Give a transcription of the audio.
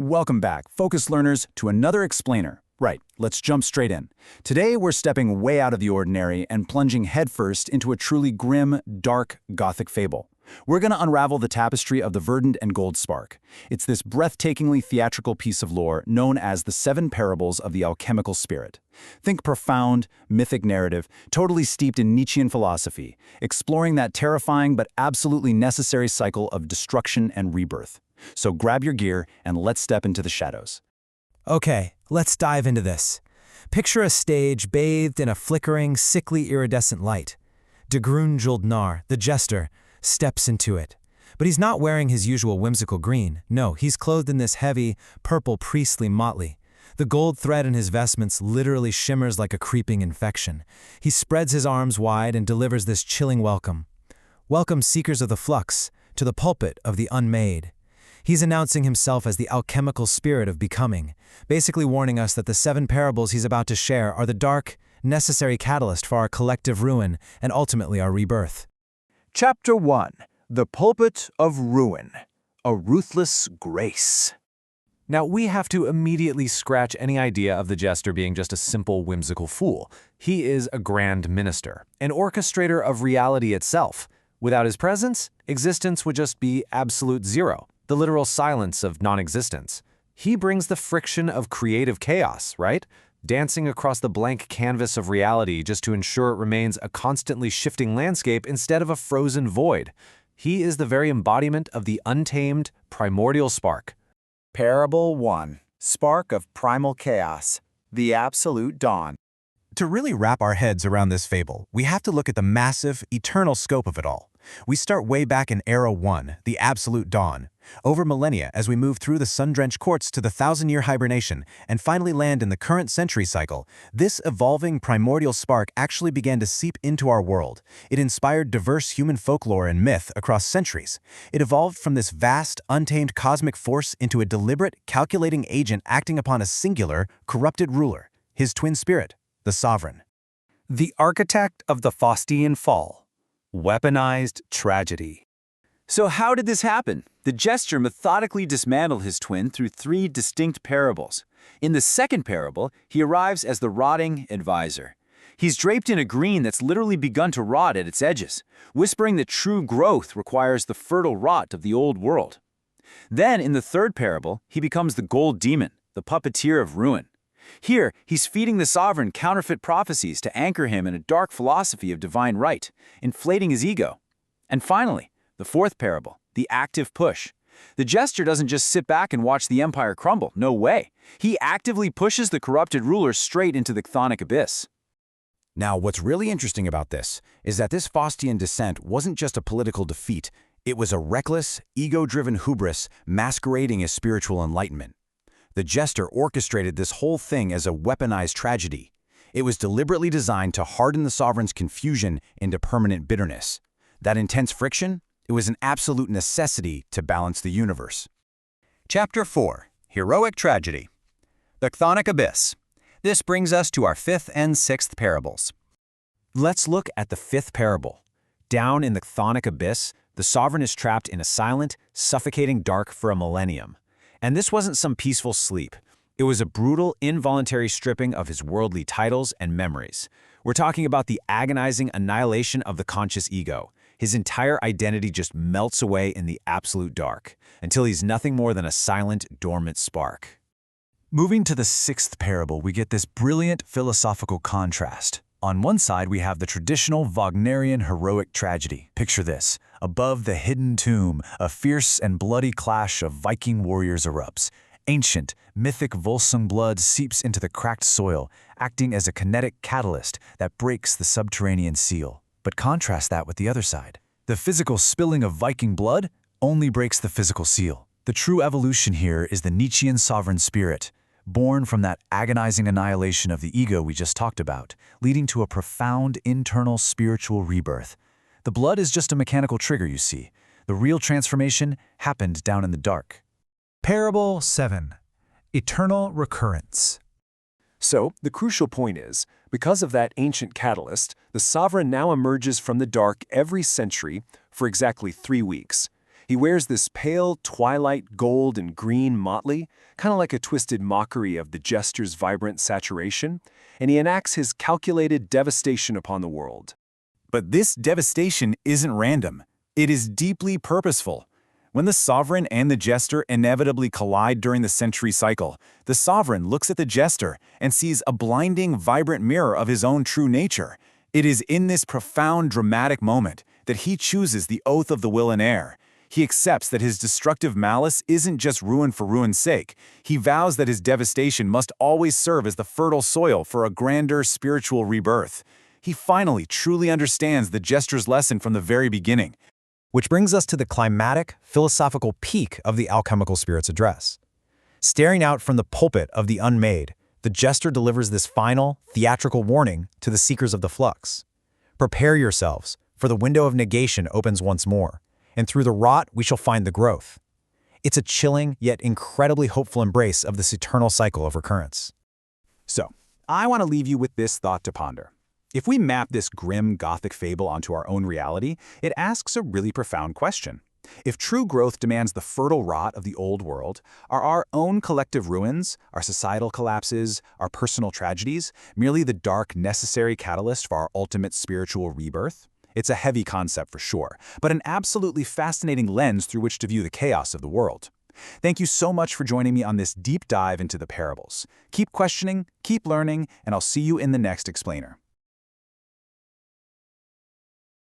Welcome back, focused learners, to another explainer. Right, let's jump straight in. Today we're stepping way out of the ordinary and plunging headfirst into a truly grim, dark, gothic fable. We're going to unravel the tapestry of the verdant and gold spark. It's this breathtakingly theatrical piece of lore known as the Seven Parables of the Alchemical Spirit. Think profound, mythic narrative, totally steeped in Nietzschean philosophy, exploring that terrifying but absolutely necessary cycle of destruction and rebirth. So grab your gear and let's step into the shadows. Okay, let's dive into this. Picture a stage bathed in a flickering, sickly iridescent light. De Grun Juldnar, the jester, steps into it. But he's not wearing his usual whimsical green. No, he's clothed in this heavy, purple priestly motley. The gold thread in his vestments literally shimmers like a creeping infection. He spreads his arms wide and delivers this chilling welcome. Welcome, seekers of the flux, to the pulpit of the unmade. He's announcing himself as the alchemical spirit of becoming, basically warning us that the seven parables he's about to share are the dark, necessary catalyst for our collective ruin and ultimately our rebirth. Chapter 1. The Pulpit of Ruin. A Ruthless Grace. Now, we have to immediately scratch any idea of the jester being just a simple, whimsical fool. He is a grand minister, an orchestrator of reality itself. Without his presence, existence would just be absolute zero, the literal silence of non-existence. He brings the friction of creative chaos, right? Dancing across the blank canvas of reality just to ensure it remains a constantly shifting landscape instead of a frozen void. He is the very embodiment of the untamed, primordial spark. Parable 1. Spark of Primal Chaos. The Absolute Dawn. To really wrap our heads around this fable, we have to look at the massive, eternal scope of it all. We start way back in Era 1, the Absolute Dawn, over millennia as we move through the sun-drenched courts to the thousand-year hibernation and finally land in the current century cycle. This evolving primordial spark actually began to seep into our world. It inspired diverse human folklore and myth across centuries. It evolved from this vast, untamed cosmic force into a deliberate, calculating agent acting upon a singular, corrupted ruler, his twin spirit, the Sovereign. The architect of the Faustian Fall. Weaponized tragedy. So how did this happen? The jester methodically dismantled his twin through three distinct parables. In the second parable, he arrives as the rotting advisor. He's draped in a green that's literally begun to rot at its edges, whispering that true growth requires the fertile rot of the old world. Then, in the third parable, he becomes the gold demon, the puppeteer of ruin. Here, he's feeding the sovereign counterfeit prophecies to anchor him in a dark philosophy of divine right, inflating his ego. And finally, the fourth parable, the active push. The jester doesn't just sit back and watch the empire crumble, no way. He actively pushes the corrupted ruler straight into the chthonic abyss. Now, what's really interesting about this is that this Faustian descent wasn't just a political defeat, it was a reckless, ego-driven hubris masquerading as spiritual enlightenment. The jester orchestrated this whole thing as a weaponized tragedy. It was deliberately designed to harden the sovereign's confusion into permanent bitterness. That intense friction? It was an absolute necessity to balance the universe. Chapter 4. Heroic Tragedy. The Chthonic Abyss. This brings us to our fifth and sixth parables. Let's look at the fifth parable. Down in the chthonic abyss, the sovereign is trapped in a silent, suffocating dark for a millennium. And this wasn't some peaceful sleep. It was a brutal, involuntary stripping of his worldly titles and memories. We're talking about the agonizing annihilation of the conscious ego. His entire identity just melts away in the absolute dark, until he's nothing more than a silent, dormant spark. Moving to the sixth parable, we get this brilliant philosophical contrast. On one side, we have the traditional Wagnerian heroic tragedy. Picture this. Above the hidden tomb, a fierce and bloody clash of Viking warriors erupts. Ancient, mythic Volsung blood seeps into the cracked soil, acting as a kinetic catalyst that breaks the subterranean seal. But contrast that with the other side. The physical spilling of Viking blood only breaks the physical seal. The true evolution here is the Nietzschean sovereign spirit, born from that agonizing annihilation of the ego we just talked about, leading to a profound internal spiritual rebirth. The blood is just a mechanical trigger, you see. The real transformation happened down in the dark. Parable 7. Eternal Recurrence. So, the crucial point is, because of that ancient catalyst, the sovereign now emerges from the dark every century for exactly 3 weeks. He wears this pale twilight gold and green motley, kind of like a twisted mockery of the jester's vibrant saturation, and he enacts his calculated devastation upon the world. But this devastation isn't random. It is deeply purposeful. When the sovereign and the jester inevitably collide during the century cycle, the sovereign looks at the jester and sees a blinding, vibrant mirror of his own true nature. It is in this profound, dramatic moment that he chooses the oath of the will and heir. He accepts that his destructive malice isn't just ruin for ruin's sake. He vows that his devastation must always serve as the fertile soil for a grander spiritual rebirth. He finally truly understands the jester's lesson from the very beginning. Which brings us to the climatic, philosophical peak of the alchemical spirit's address. Staring out from the pulpit of the unmade, the jester delivers this final, theatrical warning to the seekers of the flux. Prepare yourselves, for the window of negation opens once more, and through the rot we shall find the growth. It's a chilling, yet incredibly hopeful embrace of this eternal cycle of recurrence. So, I want to leave you with this thought to ponder. If we map this grim Gothic fable onto our own reality, it asks a really profound question. If true growth demands the fertile rot of the old world, are our own collective ruins, our societal collapses, our personal tragedies, merely the dark, necessary catalyst for our ultimate spiritual rebirth? It's a heavy concept for sure, but an absolutely fascinating lens through which to view the chaos of the world. Thank you so much for joining me on this deep dive into the parables. Keep questioning, keep learning, and I'll see you in the next explainer.